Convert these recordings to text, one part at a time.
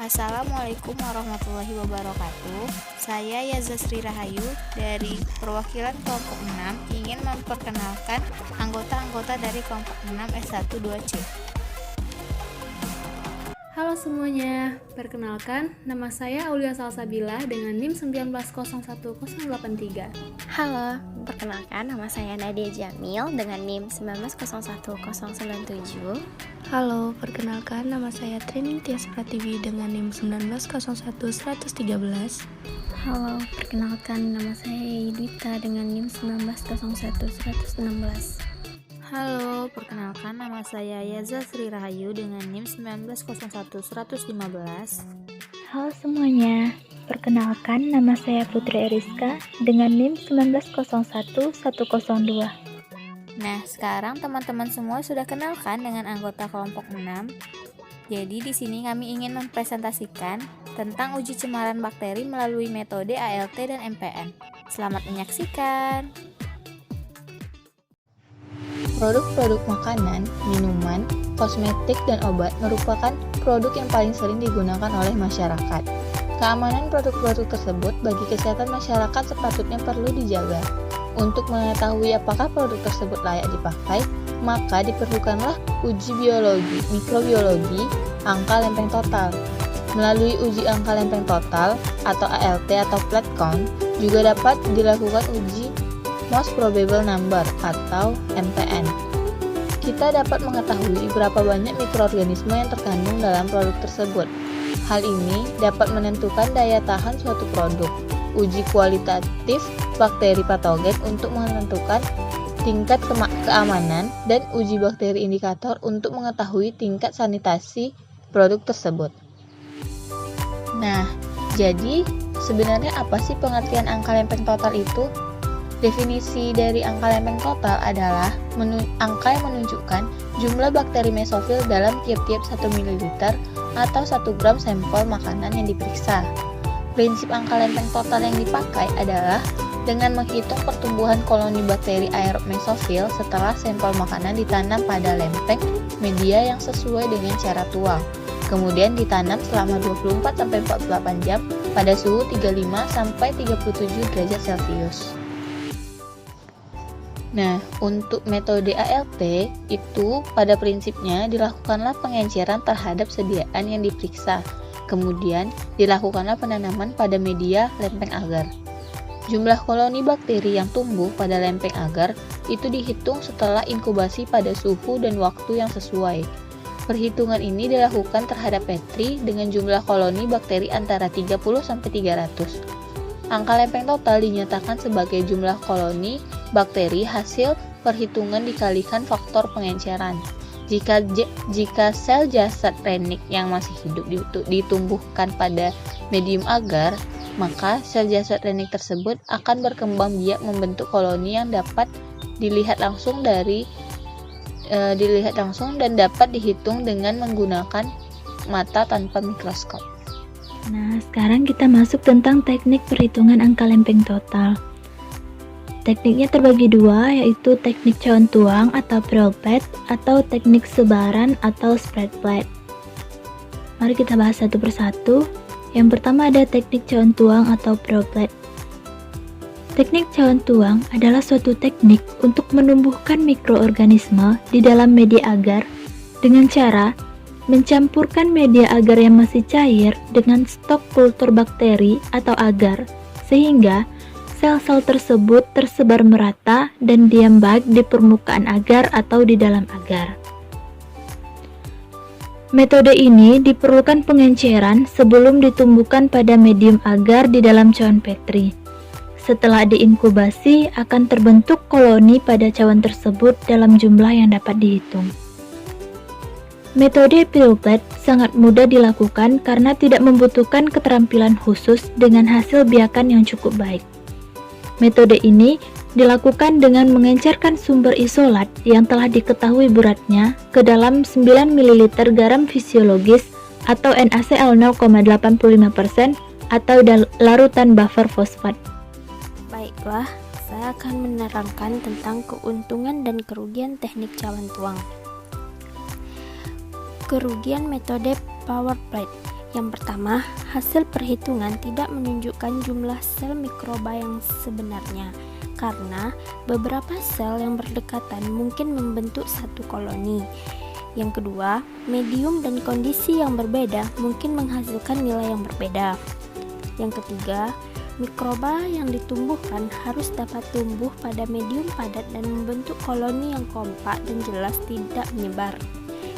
Assalamualaikum warahmatullahi wabarakatuh. Saya Yaza Sri Rahayu dari perwakilan kelompok 6 ingin memperkenalkan anggota-anggota dari kelompok 6 S1 2C. Halo semuanya, perkenalkan nama saya Aulia Salsabila dengan NIM 1901083. Halo, perkenalkan nama saya Nadia Jamil dengan NIM 1901097. Halo, perkenalkan nama saya Trini Tias Pratiwi dengan NIM 1901113. Halo, perkenalkan nama saya Yudita dengan NIM 1901116. Halo, perkenalkan nama saya Yaza Sri Rahayu dengan NIM 1901115. Halo semuanya, perkenalkan nama saya Putri Eriska dengan NIM 1901102. Nah, sekarang teman-teman semua sudah kenalkan dengan anggota kelompok 6. Jadi di sini kami ingin mempresentasikan tentang uji cemaran bakteri melalui metode ALT dan MPN. Selamat menyaksikan. Produk-produk makanan, minuman, kosmetik, dan obat merupakan produk yang paling sering digunakan oleh masyarakat. Keamanan produk-produk tersebut bagi kesehatan masyarakat sepatutnya perlu dijaga. Untuk mengetahui apakah produk tersebut layak dipakai, maka diperlukanlah uji biologi, mikrobiologi, angka lempeng total. Melalui uji angka lempeng total atau ALT atau plate count, juga dapat dilakukan uji Most Probable Number atau MPN. Kita dapat mengetahui berapa banyak mikroorganisme yang terkandung dalam produk tersebut. Hal ini dapat menentukan daya tahan suatu produk. Uji kualitatif bakteri patogen untuk menentukan tingkat keamanan dan uji bakteri indikator untuk mengetahui tingkat sanitasi produk tersebut. Nah, jadi sebenarnya apa sih pengertian angka lempeng total itu? Definisi dari angka lempeng total adalah angka yang menunjukkan jumlah bakteri mesofil dalam tiap-tiap 1 ml atau 1 gram sampel makanan yang diperiksa. Prinsip angka lempeng total yang dipakai adalah dengan menghitung pertumbuhan koloni bakteri aerob mesofil setelah sampel makanan ditanam pada lempeng media yang sesuai dengan cara tuang. Kemudian ditanam selama 24-48 jam pada suhu 35-37 derajat Celcius. Nah, untuk metode ALT itu pada prinsipnya dilakukanlah pengenceran terhadap sediaan yang diperiksa. Kemudian dilakukanlah penanaman pada media lempeng agar. Jumlah koloni bakteri yang tumbuh pada lempeng agar itu dihitung setelah inkubasi pada suhu dan waktu yang sesuai. Perhitungan ini dilakukan terhadap Petri dengan jumlah koloni bakteri antara 30-300. Angka lempeng total dinyatakan sebagai jumlah koloni bakteri hasil perhitungan dikalikan faktor pengenceran. Jika sel jasad renik yang masih hidup ditumbuhkan pada medium agar, maka sel jasad renik tersebut akan berkembang biak membentuk koloni yang dapat dilihat langsung dan dapat dihitung dengan menggunakan mata tanpa mikroskop. Nah, sekarang kita masuk tentang teknik perhitungan angka lempeng total. Tekniknya terbagi dua, yaitu teknik cawan tuang atau Prellplate atau teknik sebaran atau spread plate. Mari kita bahas satu persatu. Yang pertama ada teknik cawan tuang atau Prellplate. Teknik cawan tuang adalah suatu teknik untuk menumbuhkan mikroorganisme di dalam media agar dengan cara mencampurkan media agar yang masih cair dengan stok kultur bakteri atau agar, sehingga sel-sel tersebut tersebar merata dan diam baik di permukaan agar atau di dalam agar. Metode ini diperlukan pengenceran sebelum ditumbuhkan pada medium agar di dalam cawan Petri. Setelah diinkubasi, akan terbentuk koloni pada cawan tersebut dalam jumlah yang dapat dihitung. Metode Prellplate sangat mudah dilakukan karena tidak membutuhkan keterampilan khusus dengan hasil biakan yang cukup baik. Metode ini dilakukan dengan mengencerkan sumber isolat yang telah diketahui beratnya ke dalam 9 ml garam fisiologis atau NaCl 0,85% atau larutan buffer fosfat. Baiklah, saya akan menerangkan tentang keuntungan dan kerugian teknik cawan tuang. Kerugian metode power plate. Yang pertama, hasil perhitungan tidak menunjukkan jumlah sel mikroba yang sebenarnya, karena beberapa sel yang berdekatan mungkin membentuk satu koloni. Yang kedua, medium dan kondisi yang berbeda mungkin menghasilkan nilai yang berbeda. Yang ketiga, mikroba yang ditumbuhkan harus dapat tumbuh pada medium padat dan membentuk koloni yang kompak dan jelas tidak menyebar.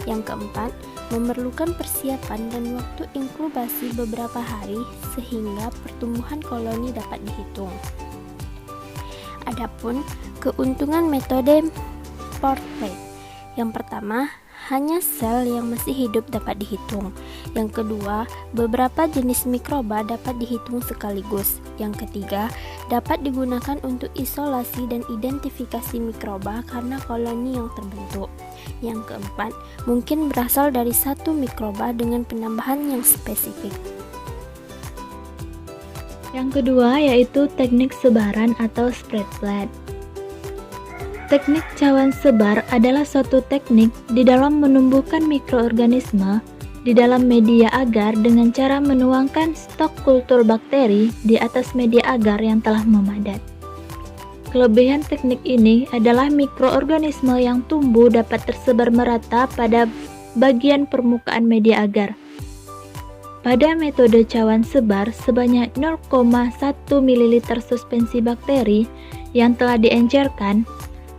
Yang keempat, memerlukan persiapan dan waktu inkubasi beberapa hari sehingga pertumbuhan koloni dapat dihitung. Adapun keuntungan metode portrait, yang pertama, hanya sel yang masih hidup dapat dihitung. Yang kedua, beberapa jenis mikroba dapat dihitung sekaligus. Yang ketiga, dapat digunakan untuk isolasi dan identifikasi mikroba karena koloni yang terbentuk. Yang keempat, mungkin berasal dari satu mikroba dengan penambahan yang spesifik. Yang kedua yaitu teknik sebaran atau spread plate. Teknik cawan sebar adalah suatu teknik di dalam menumbuhkan mikroorganisme di dalam media agar dengan cara menuangkan stok kultur bakteri di atas media agar yang telah memadat. Kelebihan teknik ini adalah mikroorganisme yang tumbuh dapat tersebar merata pada bagian permukaan media agar. Pada metode cawan sebar, sebanyak 0,1 ml suspensi bakteri yang telah diencerkan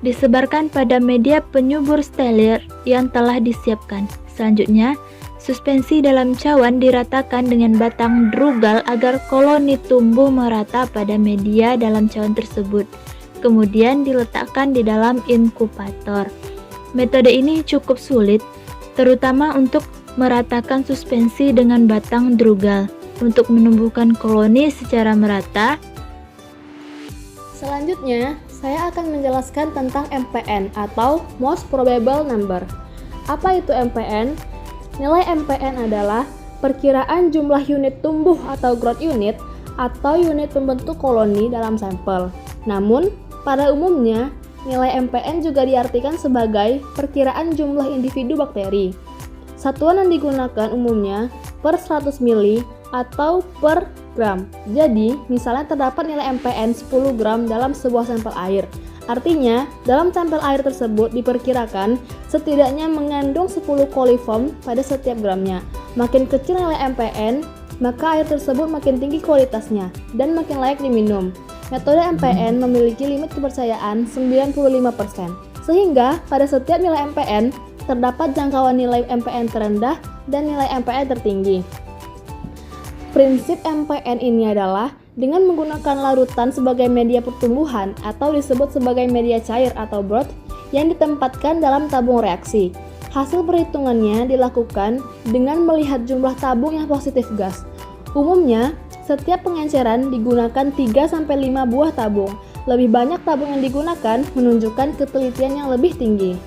disebarkan pada media penyubur steril yang telah disiapkan. Selanjutnya, suspensi dalam cawan diratakan dengan batang drugal agar koloni tumbuh merata pada media dalam cawan tersebut. Kemudian diletakkan di dalam inkubator. Metode ini cukup sulit, terutama untuk meratakan suspensi dengan batang drugal. Untuk menumbuhkan koloni secara merata, Selanjutnya, saya akan menjelaskan tentang MPN atau Most Probable Number. Apa itu MPN? Nilai MPN adalah perkiraan jumlah unit tumbuh atau growth unit atau unit pembentuk koloni dalam sampel. Namun, pada umumnya, nilai MPN juga diartikan sebagai perkiraan jumlah individu bakteri. Satuan yang digunakan umumnya per 100 ml atau per gram. Jadi, misalnya terdapat nilai MPN 10 gram dalam sebuah sampel air. Artinya, dalam sampel air tersebut diperkirakan setidaknya mengandung 10 coliform pada setiap gramnya. Makin kecil nilai MPN, maka air tersebut makin tinggi kualitasnya dan makin layak diminum. Metode MPN memiliki limit kepercayaan 95%. Sehingga, pada setiap nilai MPN, terdapat jangkauan nilai MPN terendah dan nilai MPN tertinggi. Prinsip MPN ini adalah dengan menggunakan larutan sebagai media pertumbuhan atau disebut sebagai media cair atau broth yang ditempatkan dalam tabung reaksi. Hasil perhitungannya dilakukan dengan melihat jumlah tabung yang positif gas. Umumnya, setiap pengenceran digunakan 3-5 buah tabung. Lebih banyak tabung yang digunakan menunjukkan ketelitian yang lebih tinggi.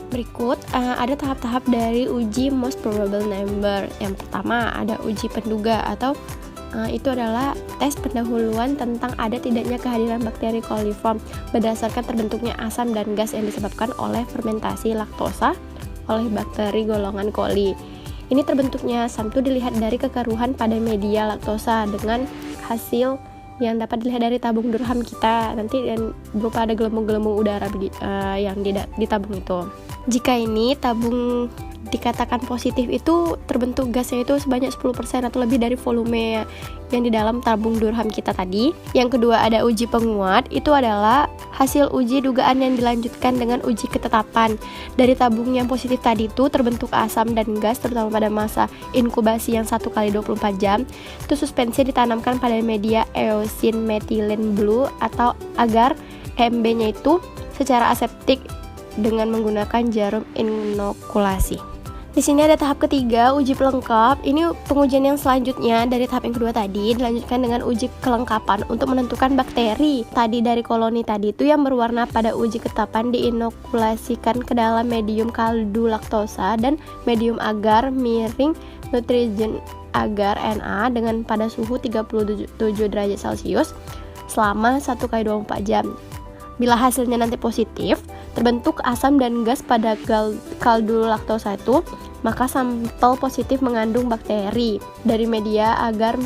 Berikut ada tahap-tahap dari uji Most Probable Number. Yang pertama ada uji penduga atau itu adalah tes pendahuluan tentang ada tidaknya kehadiran bakteri coliform berdasarkan terbentuknya asam dan gas yang disebabkan oleh fermentasi laktosa oleh bakteri golongan coli. Ini terbentuknya asam itu dilihat dari kekeruhan pada media laktosa dengan hasil yang dapat dilihat dari tabung Durham kita nanti dan berupa ada gelembung-gelembung udara yang di tabung itu. Jika ini tabung dikatakan positif itu terbentuk gasnya itu sebanyak 10% atau lebih dari volume yang di dalam tabung Durham kita tadi. Yang kedua ada uji penguat, itu adalah hasil uji dugaan yang dilanjutkan dengan uji ketetapan. Dari tabung yang positif tadi itu terbentuk asam dan gas terutama pada masa inkubasi yang 1x24 jam. Itu suspensi ditanamkan pada media eosin methylene blue atau agar EMB-nya itu secara aseptik dengan menggunakan jarum inokulasi. Di sini ada tahap ketiga, uji pelengkap. Ini pengujian yang selanjutnya dari tahap yang kedua tadi dilanjutkan dengan uji kelengkapan untuk menentukan bakteri tadi dari koloni tadi itu yang berwarna pada uji ketetapan diinokulasikan ke dalam medium kaldu laktosa dan medium agar miring nutrien agar Na dengan pada suhu 37 derajat Celcius selama 1x24 jam. Bila hasilnya nanti positif, terbentuk asam dan gas pada kaldu laktosa itu, maka sampel positif mengandung bakteri dari media agar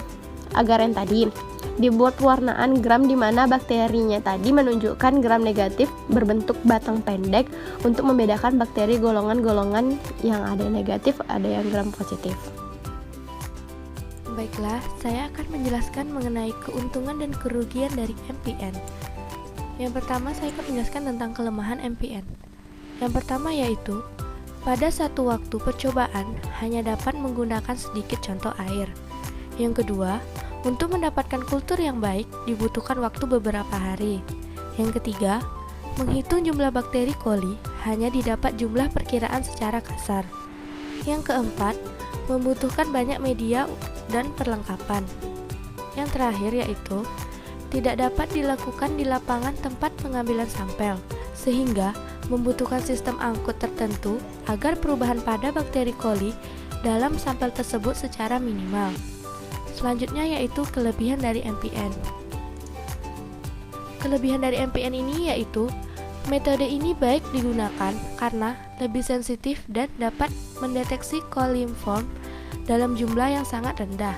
yang tadi. Dibuat warnaan gram di mana bakterinya tadi menunjukkan gram negatif berbentuk batang pendek untuk membedakan bakteri golongan-golongan yang ada yang negatif, ada yang gram positif. Baiklah, saya akan menjelaskan mengenai keuntungan dan kerugian dari MPN. Yang pertama, saya akan menjelaskan tentang kelemahan MPN. Yang pertama yaitu, pada satu waktu percobaan hanya dapat menggunakan sedikit contoh air. Yang kedua, untuk mendapatkan kultur yang baik dibutuhkan waktu beberapa hari. Yang ketiga, menghitung jumlah bakteri coli hanya didapat jumlah perkiraan secara kasar. Yang keempat, membutuhkan banyak media dan perlengkapan. Yang terakhir yaitu, tidak dapat dilakukan di lapangan tempat pengambilan sampel, sehingga membutuhkan sistem angkut tertentu agar perubahan pada bakteri coli dalam sampel tersebut secara minimal. Selanjutnya yaitu kelebihan dari MPN. Kelebihan dari MPN ini yaitu metode ini baik digunakan karena lebih sensitif dan dapat mendeteksi coliform dalam jumlah yang sangat rendah.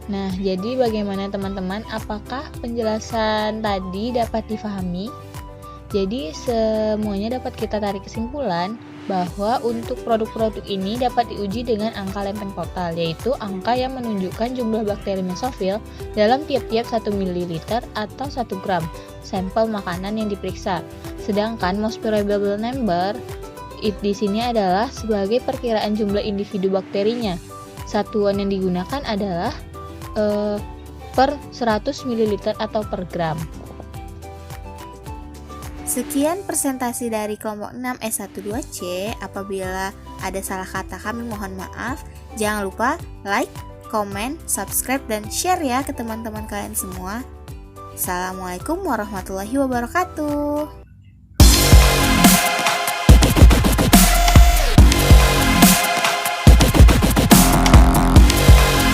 Nah, jadi bagaimana teman-teman? Apakah penjelasan tadi dapat difahami? Jadi semuanya dapat kita tarik kesimpulan bahwa untuk produk-produk ini dapat diuji dengan angka lempeng total, yaitu angka yang menunjukkan jumlah bakteri mesofil dalam tiap-tiap 1 ml atau 1 gram sampel makanan yang diperiksa. Sedangkan most probable number di sini adalah sebagai perkiraan jumlah individu bakterinya. Satuan yang digunakan adalah per 100 ml atau per gram. Sekian presentasi dari kelompok 6 S12C. Apabila ada salah kata kami mohon maaf. Jangan lupa like, komen, subscribe, dan share ya ke teman-teman kalian semua. Assalamualaikum warahmatullahi wabarakatuh.